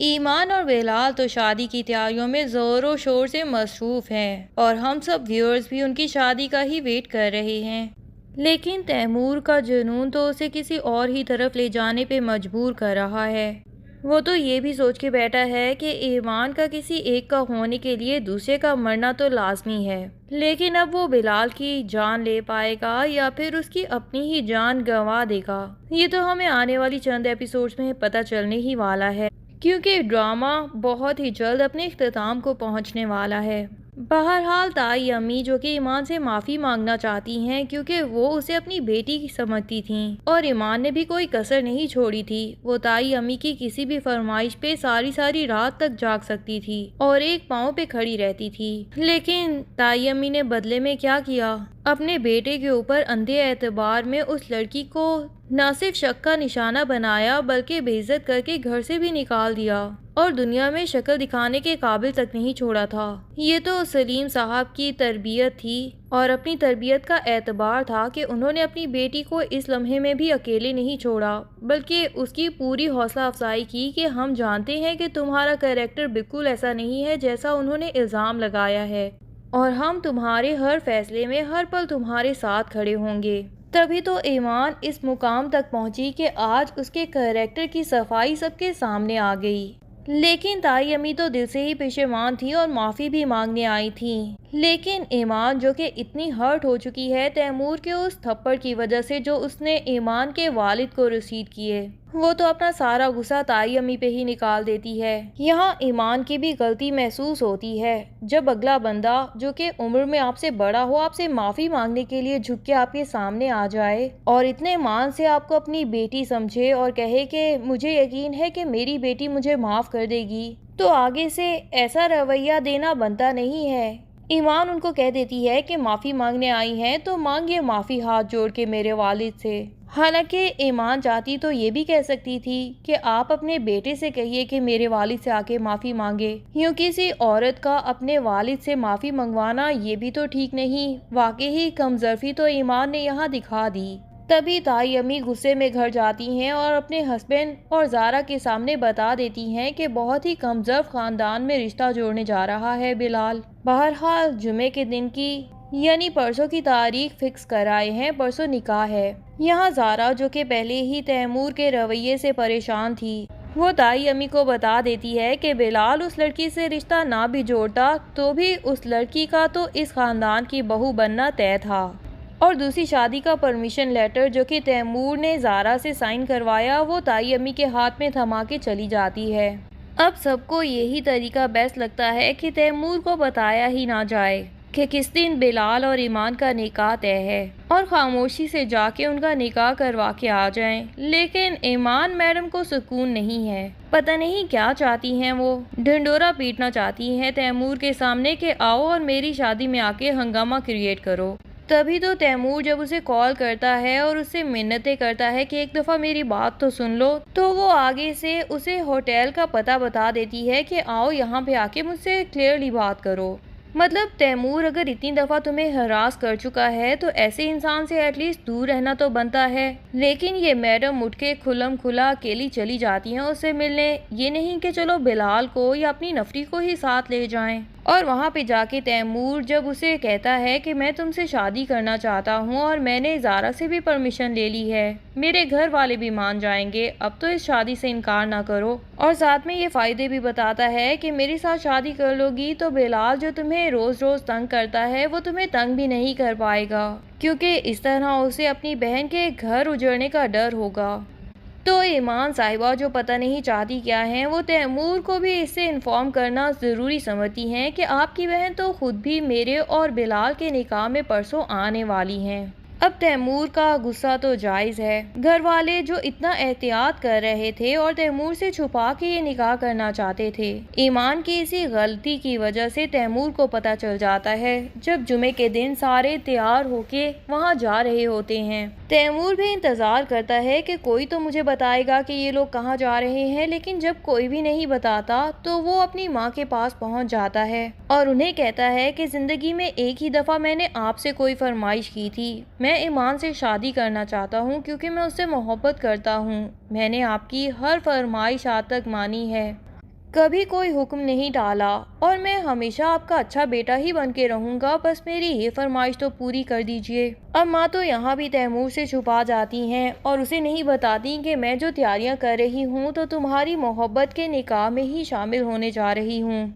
ایمان اور بلال تو شادی کی تیاریوں میں زور و شور سے مصروف ہیں اور ہم سب ویورز بھی ان کی شادی کا ہی ویٹ کر رہے ہیں، لیکن تیمور کا جنون تو اسے کسی اور ہی طرف لے جانے پہ مجبور کر رہا ہے۔ وہ تو یہ بھی سوچ کے بیٹھا ہے کہ ایمان کا کسی ایک کا ہونے کے لیے دوسرے کا مرنا تو لازمی ہے، لیکن اب وہ بلال کی جان لے پائے گا یا پھر اس کی اپنی ہی جان گنوا دے گا، یہ تو ہمیں آنے والی چند ایپیسوڈز میں پتہ چلنے ہی والا ہے، کیونکہ ڈرامہ بہت ہی جلد اپنے اختتام کو پہنچنے والا ہے۔ بہرحال تائی امی جو کہ ایمان سے معافی مانگنا چاہتی ہیں کیونکہ وہ اسے اپنی بیٹی کی سمجھتی تھیں اور ایمان نے بھی کوئی کسر نہیں چھوڑی تھی، وہ تائی امی کی کسی بھی فرمائش پہ ساری رات تک جاگ سکتی تھی اور ایک پاؤں پہ کھڑی رہتی تھی، لیکن تائی امی نے بدلے میں کیا کیا؟ اپنے بیٹے کے اوپر اندھے اعتبار میں اس لڑکی کو نہ صرف شک کا نشانہ بنایا بلکہ بے عزت کر کے گھر سے بھی نکال دیا اور دنیا میں شکل دکھانے کے قابل تک نہیں چھوڑا تھا۔ یہ تو سلیم صاحب کی تربیت تھی اور اپنی تربیت کا اعتبار تھا کہ انہوں نے اپنی بیٹی کو اس لمحے میں بھی اکیلے نہیں چھوڑا بلکہ اس کی پوری حوصلہ افزائی کی کہ ہم جانتے ہیں کہ تمہارا کریکٹر بالکل ایسا نہیں ہے جیسا انہوں نے الزام لگایا ہے اور ہم تمہارے ہر فیصلے میں ہر پل تمہارے ساتھ کھڑے ہوں گے۔ تبھی تو ایمان اس مقام تک پہنچی کہ آج اس کے کریکٹر کی صفائی سب کے سامنے آ گئی، لیکن تائی امی تو دل سے ہی پشیمان تھی اور معافی بھی مانگنے آئی تھیں، لیکن ایمان جو کہ اتنی ہرٹ ہو چکی ہے تیمور کے اس تھپڑ کی وجہ سے جو اس نے ایمان کے والد کو رسید کیے، وہ تو اپنا سارا غصہ تائی امی پہ ہی نکال دیتی ہے۔ یہاں ایمان کی بھی غلطی محسوس ہوتی ہے جب اگلا بندہ جو کہ عمر میں آپ سے بڑا ہو آپ سے معافی مانگنے کے لیے جھک کے آپ کے سامنے آ جائے اور اتنے مان سے آپ کو اپنی بیٹی سمجھے اور کہے کہ مجھے یقین ہے کہ میری بیٹی مجھے معاف کر دے گی، تو آگے سے ایسا رویہ دینا بنتا نہیں ہے۔ ایمان ان کو کہہ دیتی ہے کہ معافی مانگنے آئی ہیں تو مانگیے معافی ہاتھ جوڑ کے میرے والد سے، حالانکہ ایمان چاہتی تو یہ بھی کہہ سکتی تھی کہ آپ اپنے بیٹے سے کہیے کہ میرے والد سے آ کے معافی مانگے، یوں کسی عورت کا اپنے والد سے معافی منگوانا یہ بھی تو ٹھیک نہیں۔ واقعی کمظرفی تو ایمان نے یہاں دکھا دی۔ تبھی تائی امی غصے میں گھر جاتی ہیں اور اپنے ہسبینڈ اور زارا کے سامنے بتا دیتی ہیں کہ بہت ہی کمظرف خاندان میں رشتہ جوڑنے جا رہا ہے بلال۔ بہرحال جمعے کے دن کی یعنی پرسوں کی تاریخ فکس کر آئے ہیں، پرسوں نکاح ہے۔ یہاں زارا جو کہ پہلے ہی تیمور کے رویے سے پریشان تھی، وہ تائی امی کو بتا دیتی ہے کہ بلال اس لڑکی سے رشتہ نہ بھی جوڑتا تو بھی اس لڑکی کا تو اس خاندان کی بہو بننا طے تھا، اور دوسری شادی کا پرمیشن لیٹر جو کہ تیمور نے زارا سے سائن کروایا وہ تائی امی کے ہاتھ میں تھما کے چلی جاتی ہے۔ اب سب کو یہی طریقہ بیسٹ لگتا ہے کہ تیمور کو بتایا ہی نہ جائے کہ کس دن بلال اور ایمان کا نکاح طے ہے اور خاموشی سے جا کے ان کا نکاح کروا کے آ جائیں، لیکن ایمان میڈم کو سکون نہیں ہے، پتہ نہیں کیا چاہتی ہیں، وہ ڈھنڈورا پیٹنا چاہتی ہیں تیمور کے سامنے کہ آؤ اور میری شادی میں آ کے ہنگامہ کریٹ کرو۔ تبھی تو تیمور جب اسے کال کرتا ہے اور اس سے منتیں کرتا ہے کہ ایک دفعہ میری بات تو سن لو، تو وہ آگے سے اسے ہوٹل کا پتہ بتا دیتی ہے کہ آؤ یہاں پہ آ کے مجھ سے کلیئرلی بات کرو۔ مطلب تیمور اگر اتنی دفعہ تمہیں ہراس کر چکا ہے تو ایسے انسان سے ایٹ لیسٹ دور رہنا تو بنتا ہے، لیکن یہ میڈم اٹھ کے کھلم کھلا اکیلی چلی جاتی ہیں اس سے ملنے، یہ نہیں کہ چلو بلال کو یا اپنی نفری کو ہی ساتھ لے جائیں۔ اور وہاں پہ جا کے تیمور جب اسے کہتا ہے کہ میں تم سے شادی کرنا چاہتا ہوں اور میں نے زارا سے بھی پرمیشن لے لی ہے، میرے گھر والے بھی مان جائیں گے، اب تو اس شادی سے انکار نہ کرو، اور ساتھ میں یہ فائدے بھی بتاتا ہے کہ میرے ساتھ شادی کر لو گی تو بلال جو تمہیں روز روز تنگ کرتا ہے وہ تمہیں تنگ بھی نہیں کر پائے گا، کیونکہ اس طرح اسے اپنی بہن کے گھر اجڑنے کا ڈر ہوگا۔ تو ایمان صاحبہ جو پتہ نہیں چاہتی کیا ہیں، وہ تیمور کو بھی اس سے انفارم کرنا ضروری سمجھتی ہیں کہ آپ کی بہن تو خود بھی میرے اور بلال کے نکاح میں پرسوں آنے والی ہیں۔ اب تیمور کا غصہ تو جائز ہے، گھر والے جو اتنا احتیاط کر رہے تھے اور تیمور سے چھپا کے یہ نکاح کرنا چاہتے تھے، ایمان کی اسی غلطی کی وجہ سے تیمور کو پتہ چل جاتا ہے جب جمعے کے دن سارے تیار ہو کے وہاں جا رہے ہوتے ہیں۔ تیمور بھی انتظار کرتا ہے کہ کوئی تو مجھے بتائے گا کہ یہ لوگ کہاں جا رہے ہیں، لیکن جب کوئی بھی نہیں بتاتا تو وہ اپنی ماں کے پاس پہنچ جاتا ہے اور انہیں کہتا ہے کہ زندگی میں ایک ہی دفعہ میں نے آپ سے کوئی فرمائش کی تھی، میں ایمان سے شادی کرنا چاہتا ہوں کیونکہ میں اس سے محبت کرتا ہوں، میں نے آپ کی ہر فرمائش آج تک مانی ہے، کبھی کوئی حکم نہیں ڈالا اور میں ہمیشہ آپ کا اچھا بیٹا ہی بن کے رہوں گا، بس میری یہ فرمائش تو پوری کر دیجیے۔ اب ماں تو یہاں بھی تیمور سے چھپا جاتی ہیں اور اسے نہیں بتاتی کہ میں جو تیاریاں کر رہی ہوں تو تمہاری محبت کے نکاح میں ہی شامل ہونے جا رہی ہوں۔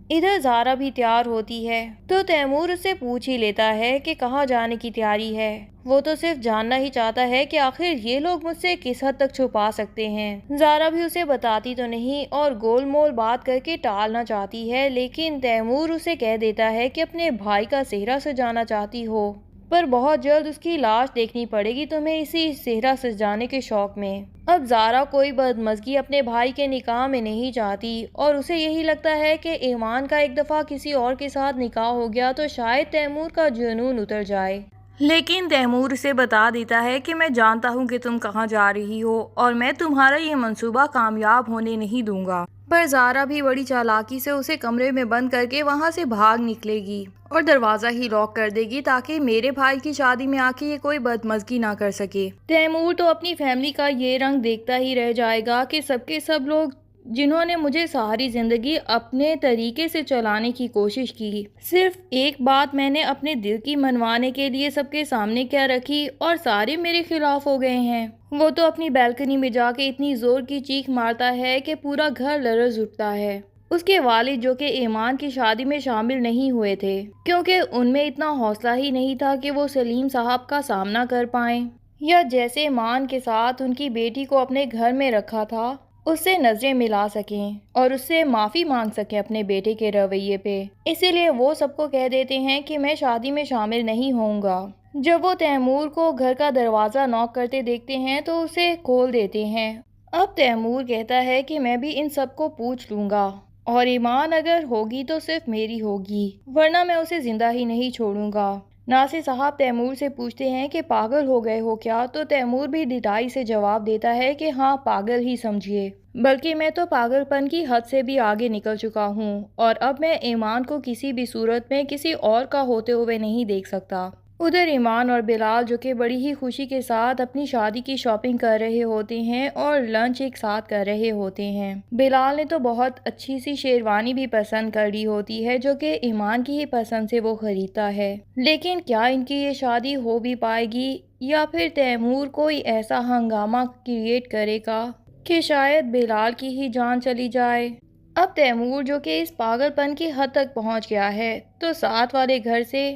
ادھر زارا بھی تیار ہوتی ہے تو تیمور اس سے پوچھ ہی لیتا ہے کہ کہاں جانے کی تیاری ہے۔ وہ تو صرف جاننا ہی چاہتا ہے کہ آخر یہ لوگ مجھ سے کس حد تک چھپا سکتے ہیں۔ زارا بھی اسے بتاتی تو نہیں اور گول مول بات کر کے ٹالنا چاہتی ہے، لیکن تیمور اسے کہہ دیتا ہے کہ اپنے بھائی کا صحرا سجانا چاہتی ہو، پر بہت جلد اس کی لاش دیکھنی پڑے گی تمہیں اسی صحرا سجانے کے شوق میں۔ اب زارا کوئی بدمزگی اپنے بھائی کے نکاح میں نہیں چاہتی اور اسے یہی لگتا ہے کہ ایمان کا ایک دفعہ کسی اور کے ساتھ نکاح ہو گیا تو شاید تیمور کا جنون اتر جائے، لیکن تیمور اسے بتا دیتا ہے کہ میں جانتا ہوں کہ تم کہاں جا رہی ہو اور میں تمہارا یہ منصوبہ کامیاب ہونے نہیں دوں گا۔ پر زارا بھی بڑی چالاکی سے اسے کمرے میں بند کر کے وہاں سے بھاگ نکلے گی اور دروازہ ہی لاک کر دے گی تاکہ میرے بھائی کی شادی میں آ کے یہ کوئی بدمزگی نہ کر سکے۔ تیمور تو اپنی فیملی کا یہ رنگ دیکھتا ہی رہ جائے گا کہ سب کے سب لوگ جنہوں نے مجھے ساری زندگی اپنے طریقے سے چلانے کی کوشش کی، صرف ایک بات میں نے اپنے دل کی منوانے کے لیے سب کے سامنے کیا رکھی اور سارے میرے خلاف ہو گئے ہیں۔ وہ تو اپنی بیلکنی میں جا کے اتنی زور کی چیخ مارتا ہے کہ پورا گھر لرز اٹھتا ہے۔ اس کے والد جو کہ ایمان کی شادی میں شامل نہیں ہوئے تھے کیونکہ ان میں اتنا حوصلہ ہی نہیں تھا کہ وہ سلیم صاحب کا سامنا کر پائیں یا جیسے ایمان کے ساتھ ان کی بیٹی کو اپنے گھر میں رکھا تھا اس سے نظریں ملا سکیں اور اس سے معافی مانگ سکیں اپنے بیٹے کے رویے پہ، اسی لیے وہ سب کو کہہ دیتے ہیں کہ میں شادی میں شامل نہیں ہوں گا۔ جب وہ تیمور کو گھر کا دروازہ نوک کرتے دیکھتے ہیں تو اسے کھول دیتے ہیں۔ اب تیمور کہتا ہے کہ میں بھی ان سب کو پوچھ لوں گا اور ایمان اگر ہوگی تو صرف میری ہوگی، ورنہ میں اسے زندہ ہی نہیں چھوڑوں گا۔ ناصر صاحب تیمور سے پوچھتے ہیں کہ پاگل ہو گئے ہو کیا؟ تو تیمور بھی ڈٹائی سے جواب دیتا ہے کہ ہاں پاگل ہی سمجھیے، بلکہ میں تو پاگل پن کی حد سے بھی آگے نکل چکا ہوں اور اب میں ایمان کو کسی بھی صورت میں کسی اور کا ہوتے ہوئے نہیں دیکھ سکتا۔ ادھر ایمان اور بلال جو کہ بڑی ہی خوشی کے ساتھ اپنی شادی کی شاپنگ کر رہے ہوتے ہیں اور لنچ ایک ساتھ کر رہے ہوتے ہیں۔ بلال نے تو بہت اچھی سی شیروانی بھی پسند کر لی ہوتی ہے جو کہ ایمان کی ہی پسند سے وہ خریدتا ہے، لیکن کیا ان کی یہ شادی ہو بھی پائے گی یا پھر تیمور کوئی ایسا ہنگامہ کریٹ کرے گا کہ شاید بلال کی ہی جان چلی جائے۔ اب تیمور جو کہ اس پاگل پن کی حد تک پہنچ گیا ہے تو ساتھ والے گھر سے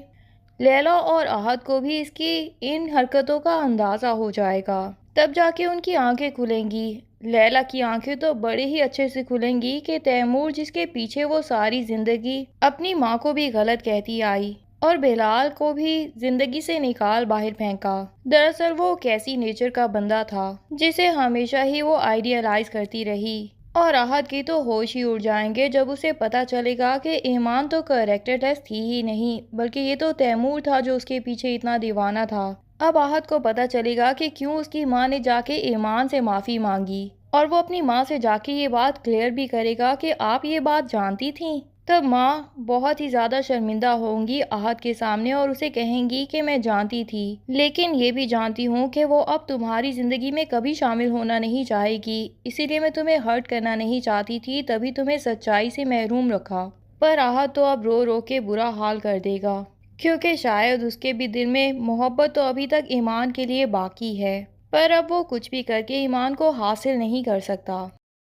لیلا اور احد کو بھی اس کی ان حرکتوں کا اندازہ ہو جائے گا، تب جا کے ان کی آنکھیں کھلیں گی۔ لیلا کی آنکھیں تو بڑے ہی اچھے سے کھلیں گی کہ تیمور جس کے پیچھے وہ ساری زندگی اپنی ماں کو بھی غلط کہتی آئی اور بلال کو بھی زندگی سے نکال باہر پھینکا، دراصل وہ کیسی نیچر کا بندہ تھا جسے ہمیشہ ہی وہ آئیڈیالائز کرتی رہی۔ اور احد کی تو ہوش ہی اڑ جائیں گے جب اسے پتا چلے گا کہ ایمان تو کریکٹر ٹیسٹ تھی ہی نہیں بلکہ یہ تو تیمور تھا جو اس کے پیچھے اتنا دیوانہ تھا۔ اب احد کو پتا چلے گا کہ کیوں اس کی ماں نے جا کے ایمان سے معافی مانگی اور وہ اپنی ماں سے جا کے یہ بات کلیئر بھی کرے گا کہ آپ یہ بات جانتی تھیں، تب ماں بہت ہی زیادہ شرمندہ ہوں گی احد کے سامنے اور اسے کہیں گی کہ میں جانتی تھی لیکن یہ بھی جانتی ہوں کہ وہ اب تمہاری زندگی میں کبھی شامل ہونا نہیں چاہے گی، اسی لیے میں تمہیں ہرٹ کرنا نہیں چاہتی تھی تبھی تمہیں سچائی سے محروم رکھا۔ پر احد تو اب رو رو کے برا حال کر دے گا کیونکہ شاید اس کے بھی دل میں محبت تو ابھی تک ایمان کے لیے باقی ہے، پر اب وہ کچھ بھی کر کے ایمان کو حاصل نہیں کر سکتا۔